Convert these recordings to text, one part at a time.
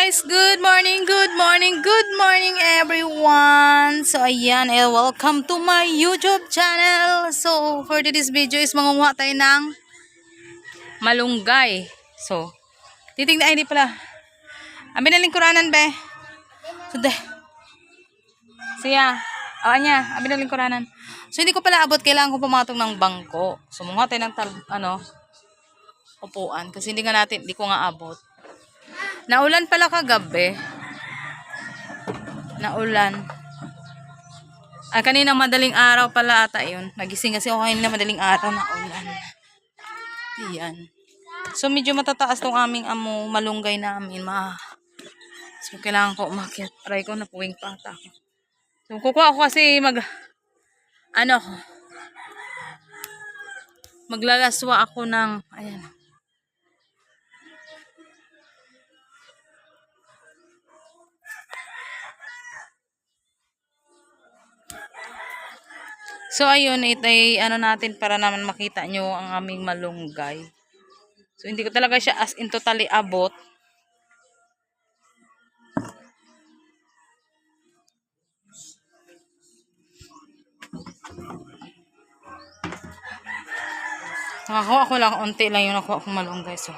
guys, good morning, good morning, good morning everyone. So ayan, welcome to my YouTube channel. So for today's video is mangunguha tayo ng malunggay. So titignan, ay hindi pala. Amin na lingkuranan be. So siya, niya, amin na lingkuranan. So hindi ko pala abot, kailangan ko pumatong ng bangko. So mangunguha tayo ng upuan kasi hindi ko nga abot. Naulan pala kagabi. Naulan. Kanina madaling araw pala ata yun. Nagising kasi ako kanina madaling araw na ulan. Iyan. So medyo matataas tong aming malunggay namin. So kailangan ko umakyat. Try ko na puwing pata ako. So kukuha ako kasi maglalaswa ako ng ayan. So ayun, ito ay natin para naman makita nyo ang aming malunggay. So hindi ko talaga siya as in totally abot. Nakakuha ko lang, unti lang yung nakuha kong malunggay. So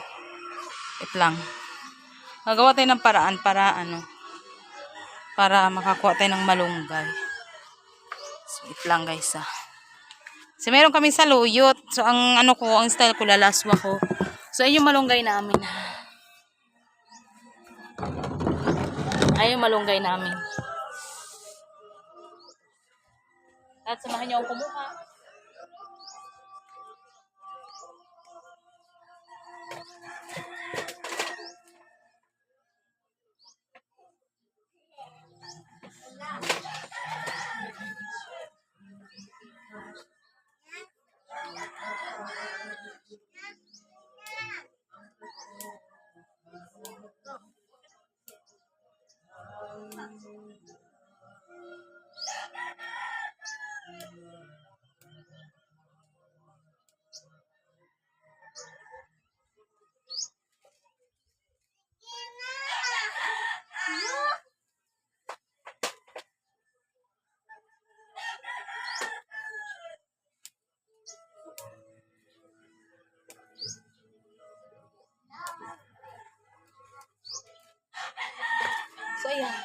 ito lang. Gagawa tayo ng paraan para makakuha tayo ng malunggay. So ito lang guys So meron kami sa luyot. So ang style ko, lalaswa ko. So ayun yung malunggay namin. Ayun yung malunggay namin. At samahan niyo akong kumuha. So ayan.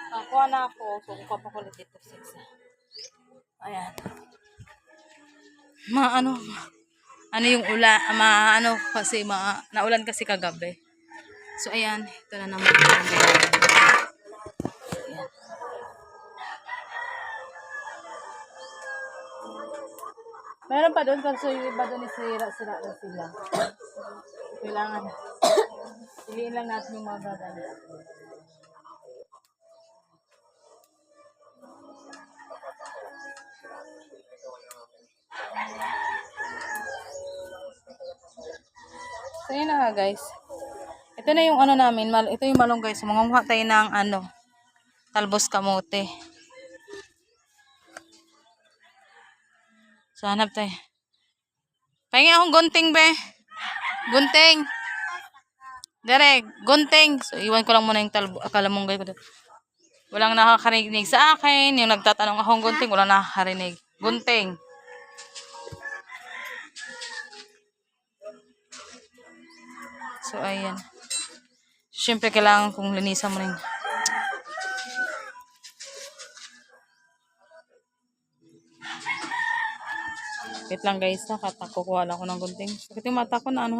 Nakuha na ako. So kukuha pa ko ulit dito. Ayan. Yung ulan, kasi naulan kasi kagabi. So ayan, ito na naman. Ayan. Meron pa doon kasi yung iba doon sira na sila. Kailangan piliin lang natin yung mga gaganda. So yun na guys. Ito na yung namin, ito yung malunggay. So mangunguha tayo ng talbos kamote. So hanap tayo. Pahingi akong gunting be. Gunting. Direk, gunting. So iwan ko lang muna yung kalamunggay ko doon. Walang nakakarinig sa akin. Yung nagtatanong akong gunting, walang nakakarinig. Gunting. So ayan. Siyempre kailangan kong linisan mo rin. Wait lang guys, kukuha lang ako ng gunting. Bakit yung mata ko na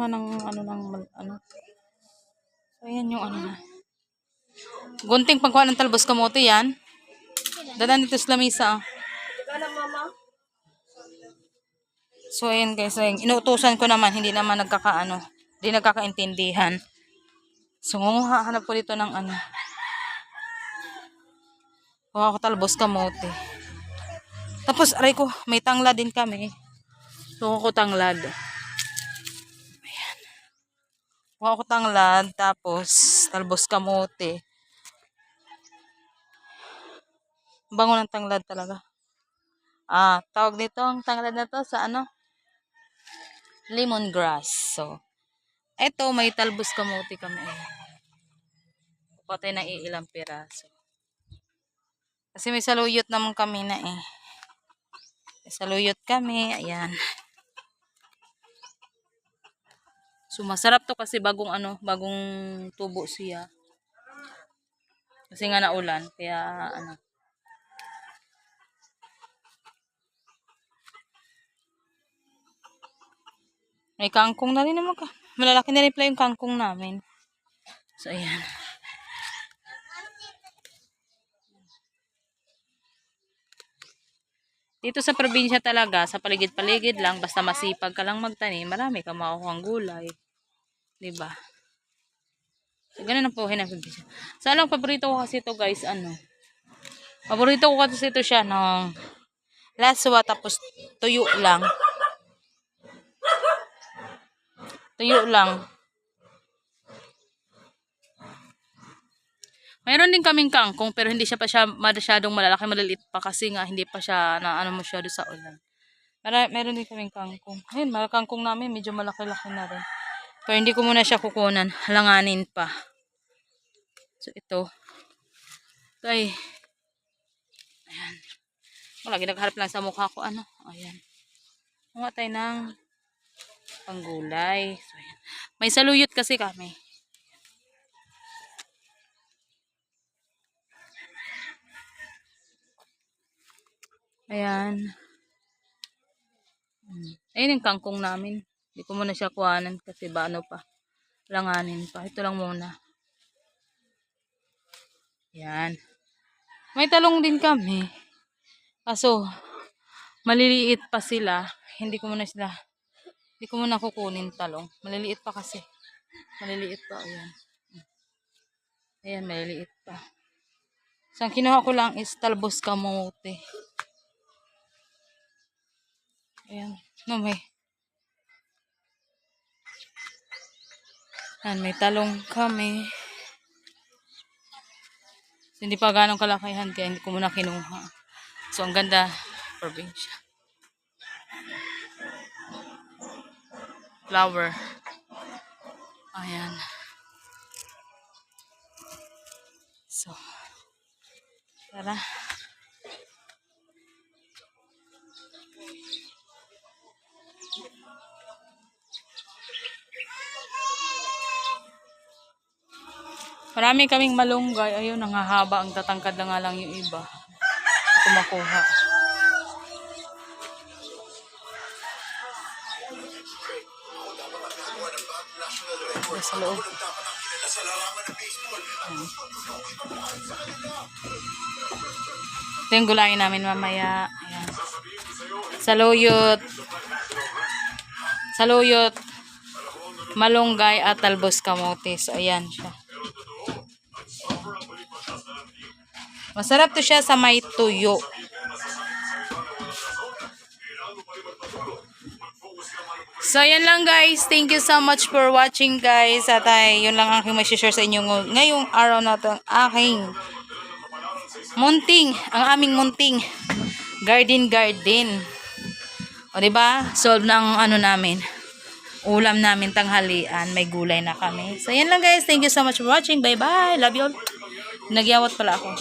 So ayan yung na. Gunting pangkuha ng talbos kamote yan. Dadan dito sa lamisa. So ayan guys, inuutusan ko naman, hindi naman hindi nagkakaintindihan. So hanap ko dito ng kuha ko talbos kamote. Tapos aray ko, may tanglad din kami. So ko tanglad. Ayan. Kuha ko tanglad, tapos talbos kamote. Bango ng tanglad talaga. Tawag nito ang tanglad na to sa lemongrass. So eto, may talbos kamote kami. Patay na ilang piraso. Kasi may saluyot naman kami na eh. May saluyot kami. Ayan. So, masarap to kasi bagong tubo siya. Kasi nga naulan. Kaya may kangkong na rin naman ka. Malalaki na rin pala yung kangkong namin. So, ayan. Dito sa probinsya talaga, sa paligid-paligid lang, basta masipag ka lang magtanim, marami kang makukuhang gulay. Diba? So, ganun ang buhay ng probinsya. So, alang paborito ko kasi ito guys, paborito ko kasi ito siya ng laswa tapos tuyo lang. Tuyo lang. Mayroon din kaming kangkong pero hindi siya pa masyadong malalaki, maliliit pa kasi nga hindi pa siya na masyado sa ulan. Mayroon din kaming kangkong. Ayun, mga kangkong namin medyo malaki-laki na rin. Pero hindi ko muna siya kukunan, langanin pa. So ito. Ito ay ayan. Lagi nagharap lang sa mukha ko ayan. Mga tayo ng panggulay. So, ayan. May saluyot kasi kami. Ayan. Ayun yung kangkong namin. Hindi ko muna siya kuhanan kasi pa. Langanin pa. Ito lang muna. Ayan. May talong din kami. Kaso, maliliit pa sila. Hindi ko muna kukunin talong. Maliliit pa kasi. Maliliit pa. Ayan. Ayan, maliliit pa. So, ang kinuha ko lang is talbos kamote. Ayan. May talong kami. So, hindi pa ganong kalakihan kaya hindi ko muna kinuha. So, ang ganda. Probinsya. Flower. Ayan. So, tara. Marami kaming malunggay. Ayun, nangahaba. Ang tatangkad na nga lang yung iba. Hindi ko makuha. Sa loob. Ito yung gulayin namin mamaya. Ayan. Saluyot, malunggay at talbos kamote. So, ayan siya. Masarap to siya sa may tuyo. So, yan lang guys. Thank you so much for watching guys. At yun lang aking may-share sa inyo ngayong araw na ito. Ang aming munting garden. O diba? Solve ng namin. Ulam namin tanghalian. May gulay na kami. So, yan lang guys. Thank you so much for watching. Bye-bye. Love you all. Nagyawat pala ako.